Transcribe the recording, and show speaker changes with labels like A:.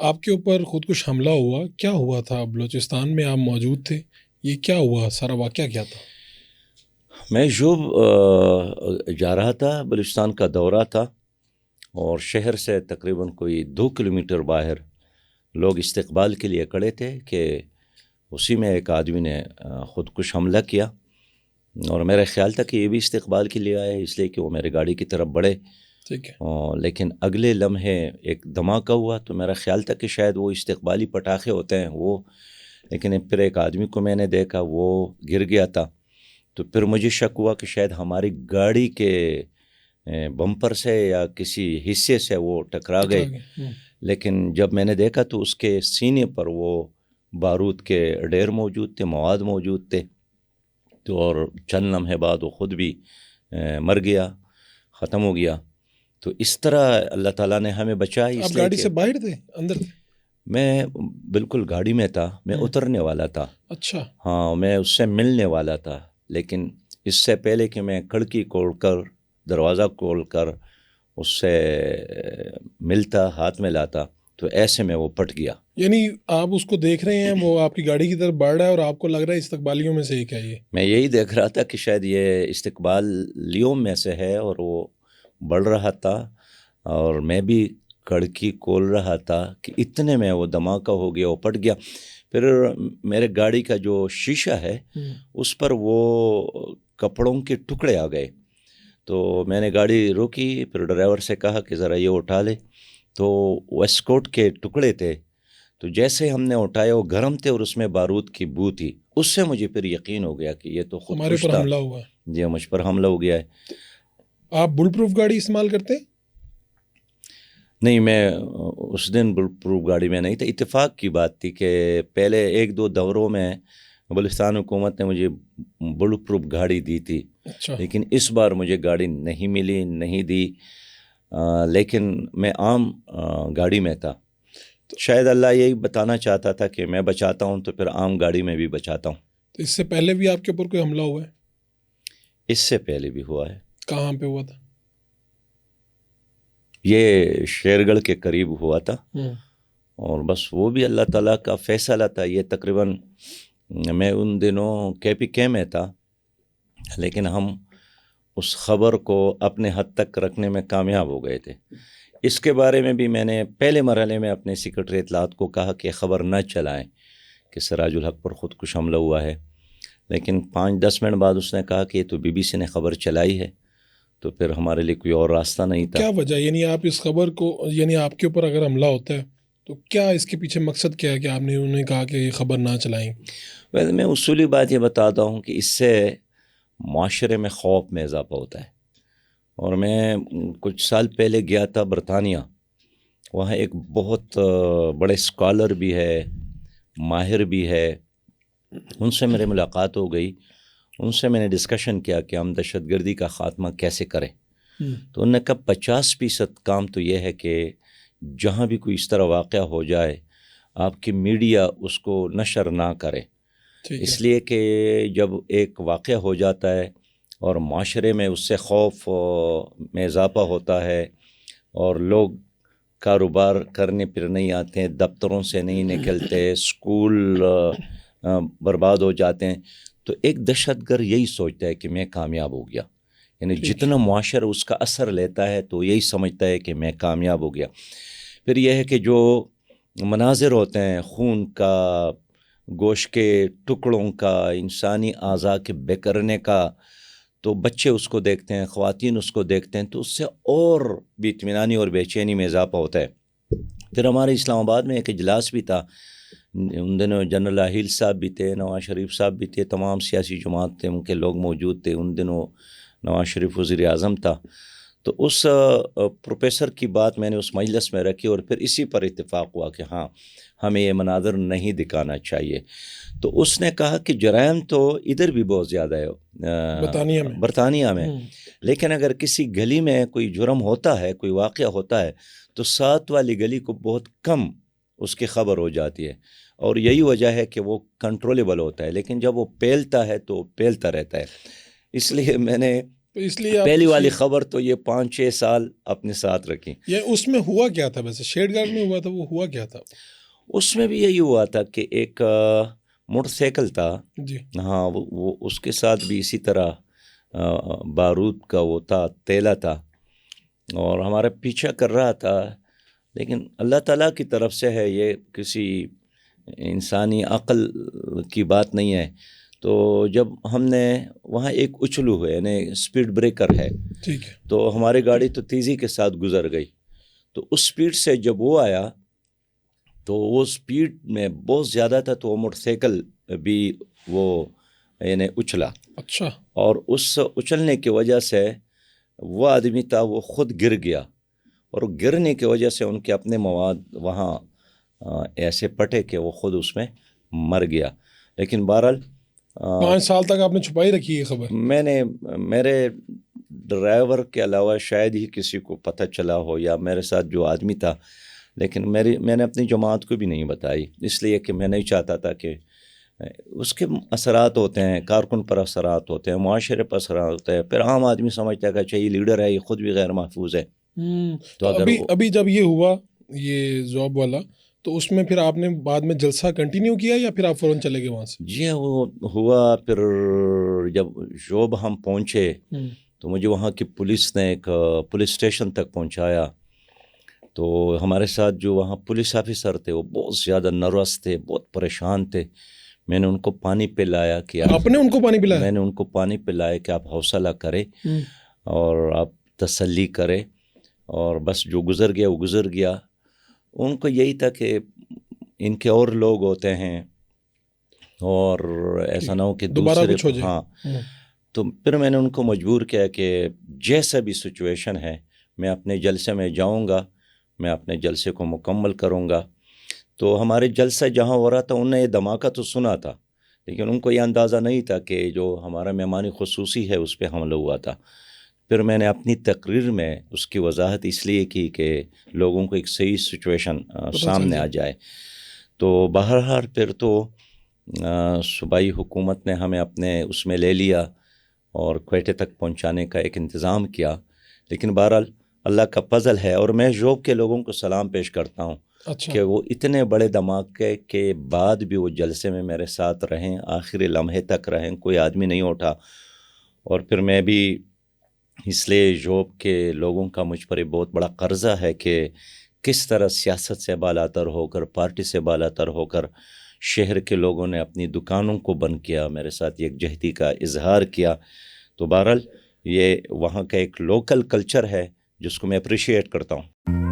A: آپ کے اوپر خودکش حملہ ہوا، کیا ہوا تھا؟ بلوچستان میں آپ موجود تھے، یہ کیا ہوا؟ سارا واقعہ کیا تھا؟
B: میں یوب جا رہا تھا، بلوچستان کا دورہ تھا، اور شہر سے تقریباً کوئی 2 کلومیٹر باہر لوگ استقبال کے لیے کھڑے تھے کہ اسی میں ایک آدمی نے خودکش حملہ کیا، اور میرا خیال تھا کہ یہ بھی استقبال کے لیے آئے، اس لیے کہ وہ میرے گاڑی کی طرف بڑھے۔
A: ٹھیک ہے۔
B: لیکن اگلے لمحے ایک دھماکہ ہوا، تو میرا خیال تھا کہ شاید وہ استقبالی پٹاخے ہوتے ہیں وہ، لیکن پھر ایک آدمی کو میں نے دیکھا وہ گر گیا تھا، تو پھر مجھے شک ہوا کہ شاید ہماری گاڑی کے بمپر سے یا کسی حصے سے وہ ٹکرا گئے۔ لیکن جب میں نے دیکھا تو اس کے سینے پر وہ بارود کے ڈھیر موجود تھے، مواد موجود تھے، تو اور چند لمحے بعد وہ خود بھی مر گیا، ختم ہو گیا۔ تو اس طرح اللہ تعالیٰ نے ہمیں بچایا۔
A: آپ گاڑی سے باہر تھے اندر تھے؟
B: میں بالکل گاڑی میں تھا، میں اترنے والا تھا۔
A: اچھا۔
B: ہاں، میں اس سے ملنے والا تھا، لیکن اس سے پہلے کہ میں کھڑکی کھول کر دروازہ کھول کر اس سے ملتا، ہاتھ میں لاتا، تو ایسے میں وہ پٹ گیا۔
A: یعنی آپ اس کو دیکھ رہے ہیں، وہ آپ کی گاڑی کی طرف بڑھ رہا ہے اور آپ کو لگ رہا ہے استقبالیوں میں سے ایک ہے یہ؟
B: میں یہی دیکھ رہا تھا کہ شاید یہ استقبالیوں میں سے ہے، اور وہ بڑھ رہا تھا، اور میں بھی کھڑکی کھول رہا تھا کہ اتنے میں وہ دھماکہ ہو گیا، وہ پٹ گیا۔ پھر میرے گاڑی کا جو شیشہ ہے اس پر وہ کپڑوں کے ٹکڑے آ گئے، تو میں نے گاڑی روکی، پھر ڈرائیور سے کہا کہ ذرا یہ اٹھا لے، تو ویسکوٹ کے ٹکڑے تھے، تو جیسے ہم نے اٹھایا وہ گرم تھے اور اس میں بارود کی بو تھی، اس سے مجھے پھر یقین ہو گیا کہ یہ تو
A: ہمارے
B: خودکش
A: پر
B: تھا۔
A: حملہ ہوا ہے۔
B: جی، مجھ پر حملہ ہو گیا ہے۔
A: آپ بل پروف گاڑی استعمال کرتے ہیں؟
B: نہیں، میں اس دن بل پروف گاڑی میں نہیں تھا۔ اتفاق کی بات تھی کہ پہلے 1-2 دوروں میں بلوچستان حکومت نے مجھے بل پروف گاڑی دی تھی،
A: اچھا۔
B: لیکن اس بار مجھے گاڑی نہیں ملی، نہیں دی، لیکن میں عام گاڑی میں تھا۔ شاید اللہ یہی بتانا چاہتا تھا کہ میں بچاتا ہوں تو پھر عام گاڑی میں بھی بچاتا ہوں۔
A: تو اس سے پہلے بھی آپ کے اوپر کوئی حملہ ہوا ہے؟
B: اس سے پہلے بھی ہوا ہے۔
A: کہاں پہ ہوا تھا؟
B: یہ شیرگڑھ کے قریب ہوا تھا، اور بس وہ بھی اللہ تعالیٰ کا فیصلہ تھا۔ یہ تقریباً میں ان دنوں KPK میں تھا، لیکن ہم اس خبر کو اپنے حد تک رکھنے میں کامیاب ہو گئے تھے۔ اس کے بارے میں بھی میں نے پہلے مرحلے میں اپنے سیکرٹری اطلاعات کو کہا کہ خبر نہ چلائیں کہ سراج الحق پر خودکش حملہ ہوا ہے، لیکن 5-10 منٹ بعد اس نے کہا کہ یہ تو BBC نے خبر چلائی ہے، تو پھر ہمارے لیے کوئی اور راستہ نہیں تھا۔
A: کیا وجہ؟ یعنی آپ اس خبر کو، یعنی آپ کے اوپر اگر حملہ ہوتا ہے تو کیا اس کے پیچھے مقصد کیا ہے کہ آپ نے انہیں کہا کہ یہ خبر نہ چلائیں؟
B: میں اصولی بات یہ بتاتا ہوں کہ اس سے معاشرے میں خوف میں اضافہ ہوتا ہے، اور میں کچھ سال پہلے گیا تھا برطانیہ، وہاں ایک بہت بڑے اسکالر بھی ہے، ماہر بھی ہے، ان سے میری ملاقات ہو گئی، ان سے میں نے ڈسکشن کیا کہ ہم دہشت گردی کا خاتمہ کیسے کریں۔ تو انہوں نے کہا 50% کام تو یہ ہے کہ جہاں بھی کوئی اس طرح واقعہ ہو جائے آپ کی میڈیا اس کو نشر نہ کرے، اس لیے کہ جب ایک واقعہ ہو جاتا ہے اور معاشرے میں اس سے خوف میں اضافہ ہوتا ہے، اور لوگ کاروبار کرنے پھر نہیں آتے ہیں، دفتروں سے نہیں نکلتے، اسکول برباد ہو جاتے ہیں، تو ایک دہشت گرد یہی سوچتا ہے کہ میں کامیاب ہو گیا، یعنی جتنا معاشرہ اس کا اثر لیتا ہے تو یہی سمجھتا ہے کہ میں کامیاب ہو گیا۔ پھر یہ ہے کہ جو مناظر ہوتے ہیں خون کا، گوشت کے ٹکڑوں کا، انسانی اعضاء کے بکھرنے کا، تو بچے اس کو دیکھتے ہیں، خواتین اس کو دیکھتے ہیں، تو اس سے اور بھی اطمینانی اور بے چینی میں اضافہ ہوتا ہے۔ پھر ہمارے اسلام آباد میں ایک اجلاس بھی تھا، ان دنوں جنرل راحیل صاحب بھی تھے، نواز شریف صاحب بھی تھے، تمام سیاسی جماعت تھے ان کے لوگ موجود تھے، ان دنوں نواز شریف وزیر اعظم تھا۔ تو اس پروفیسر کی بات میں نے اس مجلس میں رکھی، اور پھر اسی پر اتفاق ہوا کہ ہاں ہمیں یہ مناظر نہیں دکھانا چاہیے۔ تو اس نے کہا کہ جرائم تو ادھر بھی بہت زیادہ ہے برطانیہ میں، لیکن اگر کسی گلی میں کوئی جرم ہوتا ہے، کوئی واقعہ ہوتا ہے، تو ساتھ والی گلی کو بہت کم اس کی خبر ہو جاتی ہے، اور یہی وجہ ہے کہ وہ کنٹرولیبل ہوتا ہے، لیکن جب وہ پھیلتا ہے تو پھیلتا رہتا ہے۔ اس لیے میں نے
A: تو اس لیے آپ
B: پہلی والی خبر تو یہ 5-6 سال اپنے ساتھ رکھی.
A: یہ اس میں ہوا کیا تھا ویسے شیڈ گارڈ میں ہوا تھا وہ ہوا کیا تھا؟
B: اس میں بھی یہی ہوا تھا کہ ایک موٹر سائیکل تھا.
A: جی
B: ہاں وہ اس کے ساتھ بھی اسی طرح بارود کا وہ تھا، تیلا تھا، اور ہمارا پیچھا کر رہا تھا. لیکن اللہ تعالیٰ کی طرف سے ہے، یہ کسی انسانی عقل کی بات نہیں ہے. تو جب ہم نے وہاں ایک اچھلو ہے، یعنی اسپیڈ بریکر ہے،
A: ٹھیک ہے،
B: تو ہماری گاڑی تو تیزی کے ساتھ گزر گئی. تو اس اسپیڈ سے جب وہ آیا تو وہ اسپیڈ میں بہت زیادہ تھا، تو وہ موٹر سائیکل بھی وہ یعنی اچھلا.
A: اچھا،
B: اور اس اچھلنے کی وجہ سے وہ آدمی تھا وہ خود گر گیا، اور گرنے کی وجہ سے ان کے اپنے مواد وہاں ایسے پٹے کہ وہ خود اس میں مر گیا. لیکن بہرحال
A: 5 سال تک آپ نے چھپائی رکھی یہ خبر؟
B: میں نے، میرے ڈرائیور کے علاوہ شاید ہی کسی کو پتہ چلا ہو، یا میرے ساتھ جو آدمی تھا، لیکن میں نے اپنی جماعت کو بھی نہیں بتائی، اس لیے کہ میں نہیں چاہتا تھا کہ اس کے اثرات ہوتے ہیں، کارکن پر اثرات ہوتے ہیں، معاشرے پر اثرات ہوتے ہیں. پھر عام آدمی سمجھتا ہے کہ اچھا یہ لیڈر ہے، یہ خود بھی غیر محفوظ ہے.
A: تو ابھی جب یہ ہوا یہ جاب والا، تو اس میں پھر آپ نے بعد میں جلسہ کنٹینیو کیا یا پھر آپ فوراً چلے گئے وہاں سے؟
B: جی ہاں، وہ ہوا. پھر جب جوب ہم پہنچے تو مجھے وہاں کی پولیس نے ایک پولیس اسٹیشن تک پہنچایا. تو ہمارے ساتھ جو وہاں پولیس آفیسر تھے وہ بہت زیادہ نروس تھے، بہت پریشان تھے. میں نے ان کو پانی پلایا کہ
A: آپ نے ان کو پانی پلایا؟
B: میں نے ان کو پانی پلایا کہ آپ حوصلہ کریں اور آپ تسلی کریں، اور بس جو گزر گیا وہ گزر گیا. ان کو یہی تھا کہ ان کے اور لوگ ہوتے ہیں اور ایسا نہ ہو کہ
A: دوبارہ کچھ ہو جائے.
B: ہاں. تو پھر میں نے ان کو مجبور کیا کہ جیسا بھی سچویشن ہے میں اپنے جلسے میں جاؤں گا، میں اپنے جلسے کو مکمل کروں گا. تو ہمارے جلسہ جہاں ہو رہا تھا انہوں نے یہ دھماکہ تو سنا تھا، لیکن ان کو یہ اندازہ نہیں تھا کہ جو ہمارا مہمان خصوصی ہے اس پہ حملہ ہوا تھا. پھر میں نے اپنی تقریر میں اس کی وضاحت اس لیے کی کہ لوگوں کو ایک صحیح سچویشن سامنے آ جائے. تو بہرحال پھر تو صوبائی حکومت نے ہمیں اپنے اس میں لے لیا اور کوئٹے تک پہنچانے کا ایک انتظام کیا. لیکن بہرحال اللہ کا فضل ہے، اور میں جوب کے لوگوں کو سلام پیش کرتا ہوں کہ وہ اتنے بڑے دھماکے کے بعد بھی وہ جلسے میں میرے ساتھ رہیں، آخری لمحے تک رہیں، کوئی آدمی نہیں اٹھا. اور پھر میں بھی اس لیے جوب کے لوگوں کا مجھ پر ایک بہت بڑا قرضہ ہے کہ کس طرح سیاست سے بالاتر ہو کر، پارٹی سے بالاتر ہو کر شہر کے لوگوں نے اپنی دکانوں کو بند کیا، میرے ساتھ یکجہتی کا اظہار کیا. تو بہرحال یہ وہاں کا ایک لوکل کلچر ہے جس کو میں اپریشیٹ کرتا ہوں.